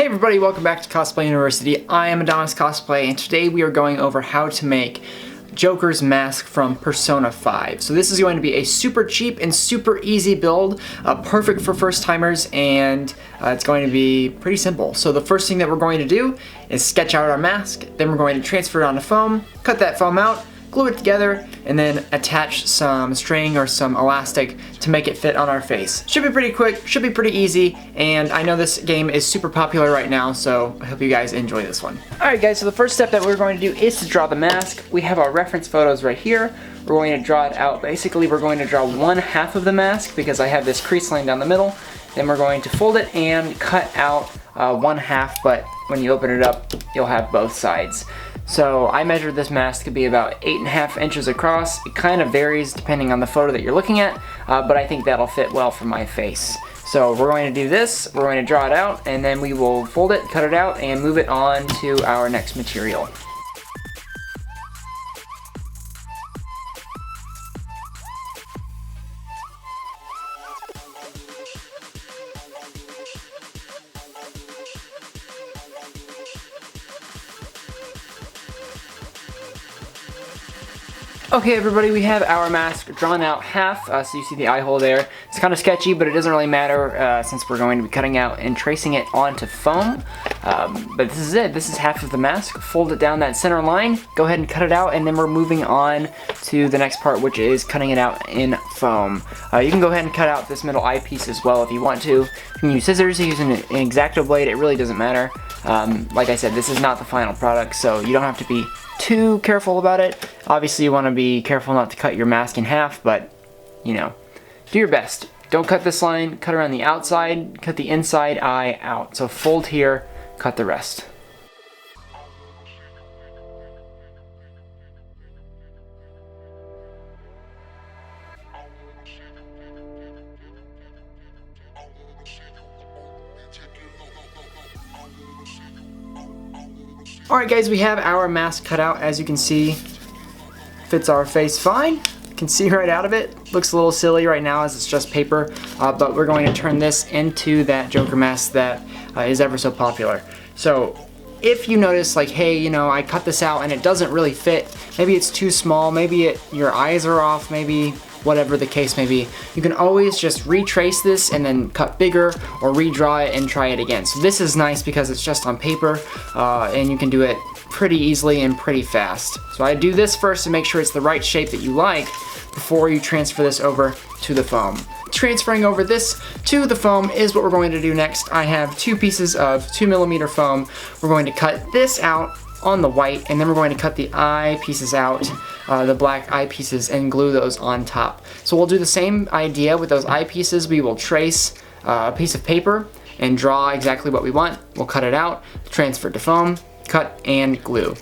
Hey everybody, welcome back to Cosplay University. I am Adonis Cosplay, and today we are going over how to make Joker's mask from Persona 5. So this is going to be a super cheap and super easy build, perfect for first timers, and it's going to be pretty simple. So the first thing that we're going to do is sketch out our mask, then we're going to transfer it onto foam, cut that foam out, glue it together, and then attach some string or some elastic to make it fit on our face. Should be pretty quick, should be pretty easy, and I know this game is super popular right now, so I hope you guys enjoy this one. Alright guys, so the first step that we're going to do is to draw the mask. We have our reference photos right here. We're going to draw it out. Basically, we're going to draw one half of the mask because I have this crease line down the middle. Then we're going to fold it and cut out one half, but when you open it up, you'll have both sides. So I measured this mask to be about 8.5 inches across. It kind of varies depending on the photo that you're looking at, but I think that'll fit well for my face. So we're going to do this, we're going to draw it out, and then we will fold it, cut it out, and move it on to our next material. Okay everybody, we have our mask drawn out half, so you see the eye hole there. It's kind of sketchy, but it doesn't really matter since we're going to be cutting out and tracing it onto foam. But this is it, this is half of the mask. Fold it down that center line, go ahead and cut it out, and then we're moving on to the next part, which is cutting it out in foam. You can go ahead and cut out this middle eyepiece as well if you want to. You can use scissors, use an X-Acto blade, it really doesn't matter. Like I said, this is not the final product, so you don't have to be too careful about it. Obviously you want to be careful not to cut your mask in half, but you know, do your best. Don't cut this line, cut around the outside, cut the inside eye out. So fold here, cut the rest. Alright guys, we have our mask cut out. As you can see, fits our face fine. You can see right out of it. Looks a little silly right now as it's just paper, but we're going to turn this into that Joker mask that is ever so popular. So if you notice like, hey, you know, I cut this out and it doesn't really fit, maybe it's too small, maybe your eyes are off, maybe whatever the case may be, you can always just retrace this and then cut bigger or redraw it and try it again. So this is nice because it's just on paper and you can do it pretty easily and pretty fast. So I do this first to make sure it's the right shape that you like before you transfer this over to the foam. Transferring over this to the foam is what we're going to do next. I have two pieces of 2mm foam. We're going to cut this out on the white, and then we're going to cut the eye pieces out, the black eye pieces, and glue those on top. So we'll do the same idea with those eye pieces. We will trace a piece of paper and draw exactly what we want. We'll cut it out, transfer it to foam, cut, and glue.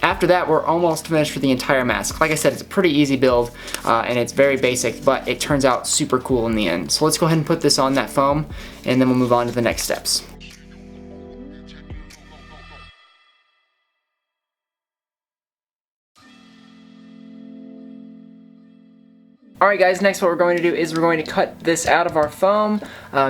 After that, we're almost finished for the entire mask. Like I said, it's a pretty easy build, and it's very basic, but it turns out super cool in the end. So let's go ahead and put this on that foam, and then we'll move on to the next steps. Alright guys, next what we're going to do is we're going to cut this out of our foam.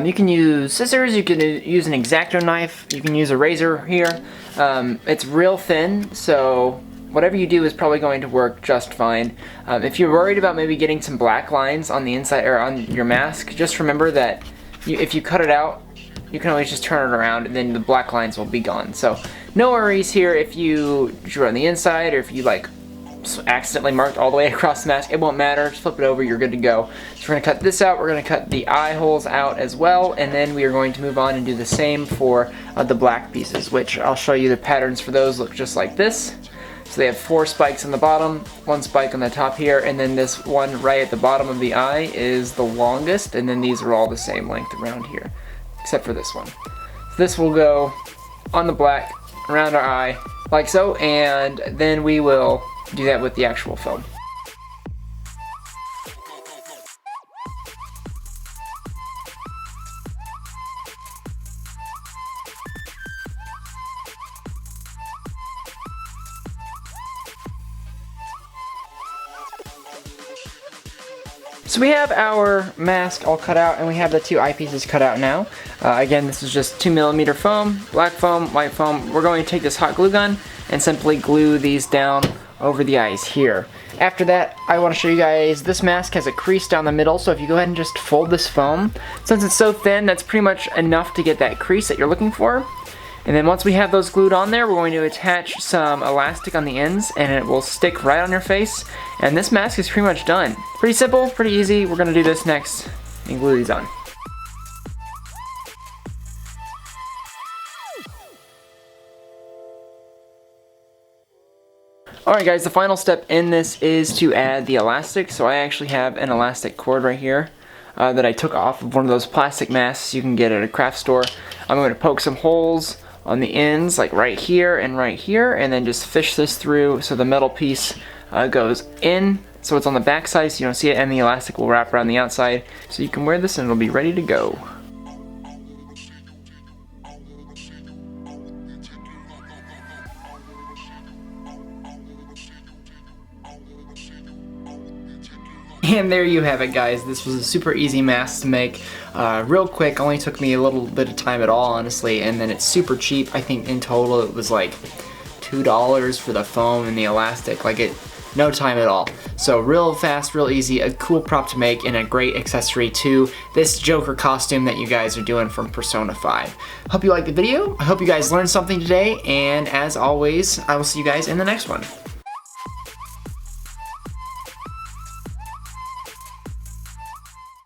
You can use scissors, you can use an X-Acto knife, you can use a razor here. It's real thin, so whatever you do is probably going to work just fine. If you're worried about maybe getting some black lines on the inside or on your mask, just remember that if you cut it out, you can always just turn it around and then the black lines will be gone. So no worries here if you drew on the inside or if you like accidentally marked all the way across the mask. It won't matter, just flip it over, you're good to go. So we're going to cut this out, we're going to cut the eye holes out as well, and then we are going to move on and do the same for the black pieces, which I'll show you the patterns for those look just like this. So they have 4 spikes on the bottom, 1 spike on the top here, and then this one right at the bottom of the eye is the longest, and then these are all the same length around here, except for this one. So this will go on the black, around our eye, like so, and then we will do that with the actual foam. So we have our mask all cut out, and we have the two eyepieces cut out now. Again, this is just 2mm foam, black foam, white foam. We're going to take this hot glue gun and simply glue these down over the eyes here. After that, I want to show you guys, this mask has a crease down the middle, so if you go ahead and just fold this foam, since it's so thin, that's pretty much enough to get that crease that you're looking for. And then once we have those glued on there, we're going to attach some elastic on the ends, and it will stick right on your face. And this mask is pretty much done. Pretty simple, pretty easy. We're going to do this next and glue these on. Alright guys, the final step in this is to add the elastic. So I actually have an elastic cord right here that I took off of one of those plastic masks you can get at a craft store. I'm going to poke some holes on the ends, like right here, and then just fish this through so the metal piece goes in, so it's on the back side so you don't see it, and the elastic will wrap around the outside so you can wear this and it'll be ready to go. And there you have it, guys. This was a super easy mask to make, real quick. Only took me a little bit of time at all, honestly, and then it's super cheap. I think in total it was like $2 for the foam and the elastic, no time at all. So real fast, real easy, a cool prop to make, and a great accessory to this Joker costume that you guys are doing from Persona 5. Hope you liked the video. I hope you guys learned something today, and as always, I will see you guys in the next one.